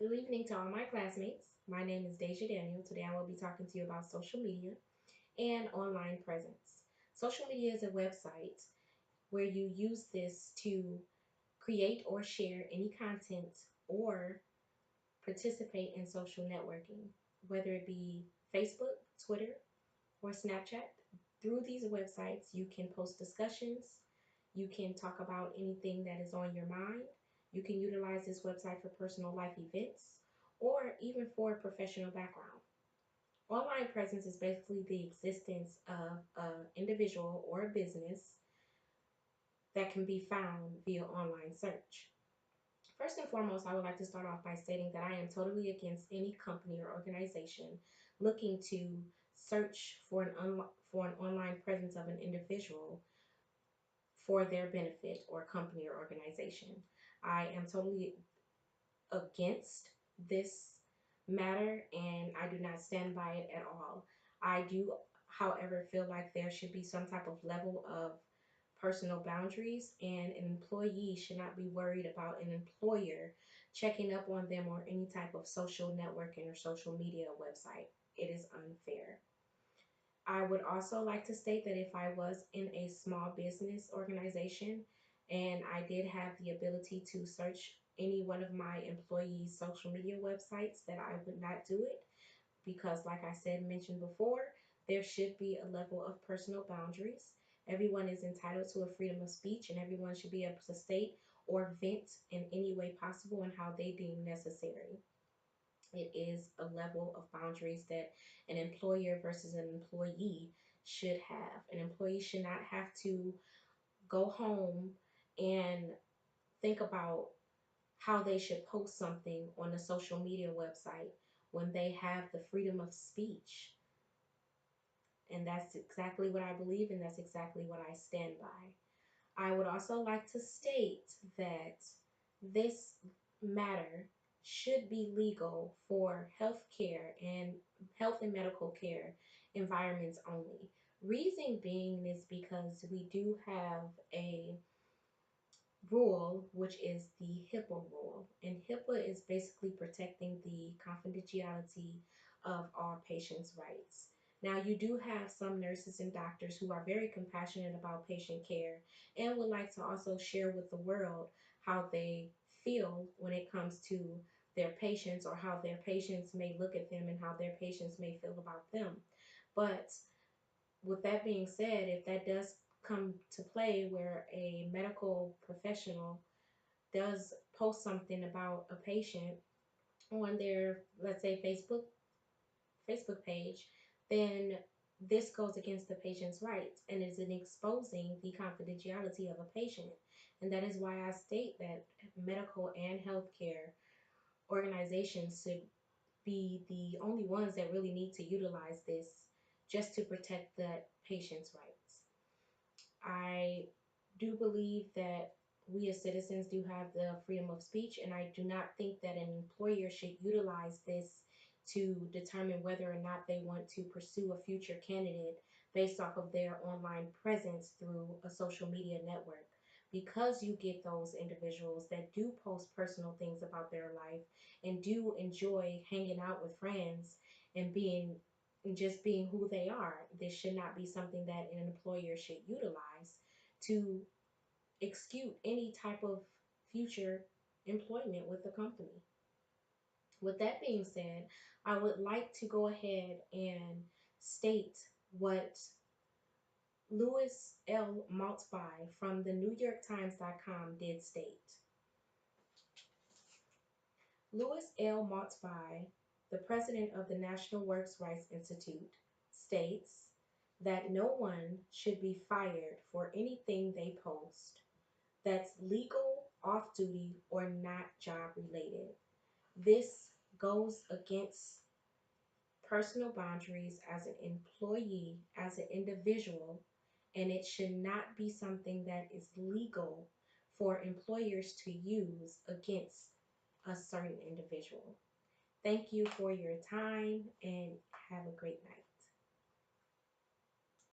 Good evening to all my classmates. My name is Deja Daniel. Today I will be talking to you about social media and online presence. Social media is a website where you use this to create or share any content or participate in social networking, whether it be Facebook, Twitter, or Snapchat. Through these websites, you can post discussions, you can talk about anything that is on your mind, you can utilize this website for personal life events, or even for a professional background. Online presence is basically the existence of an individual or a business that can be found via online search. First and foremost, I would like to start off by stating that I am totally against any company or organization looking to search for an online presence of an individual for their benefit or company or organization. I am totally against this matter and I do not stand by it at all. I do, however, feel like there should be some type of level of personal boundaries, and an employee should not be worried about an employer checking up on them or any type of social networking or social media website. It is unfair. I would also like to state that if I was in a small business organization and I did have the ability to search any one of my employees' social media websites, that I would not do it because, like I said, mentioned before, there should be a level of personal boundaries. Everyone is entitled to a freedom of speech, and everyone should be able to state or vent in any way possible and how they deem necessary. It is a level of boundaries that an employer versus an employee should have. An employee should not have to go home and think about how they should post something on a social media website when they have the freedom of speech. And that's exactly what I believe, and that's exactly what I stand by. I would also like to state that this matter should be legal for health and medical care environments only. Reason being is because we do have a rule, which is the HIPAA rule. And HIPAA is basically protecting the confidentiality of all patients' rights. Now, you do have some nurses and doctors who are very compassionate about patient care and would like to also share with the world how they feel when it comes to their patients, or how their patients may look at them and how their patients may feel about them. But with that being said, if that does come to play where a medical professional does post something about a patient on their, let's say, Facebook page, then this goes against the patient's rights and is in exposing the confidentiality of a patient. And that is why I state that medical and healthcare organizations should be the only ones that really need to utilize this just to protect that patient's rights. I do believe that we as citizens do have the freedom of speech, and I do not think that an employer should utilize this to determine whether or not they want to pursue a future candidate based off of their online presence through a social media network. Because you get those individuals that do post personal things about their life and do enjoy hanging out with friends and being and just being who they are. This should not be something that an employer should utilize to excuse any type of future employment with the company. With that being said, I would like to go ahead and state what Louis L. Maltby from the NewYorkTimes.com did state. Louis L. Maltby, the president of the National Works Rights Institute, states that no one should be fired for anything they post that's legal, off duty, or not job related. This goes against personal boundaries as an employee, as an individual, and it should not be something that is legal for employers to use against a certain individual. Thank you for your time and have a great night.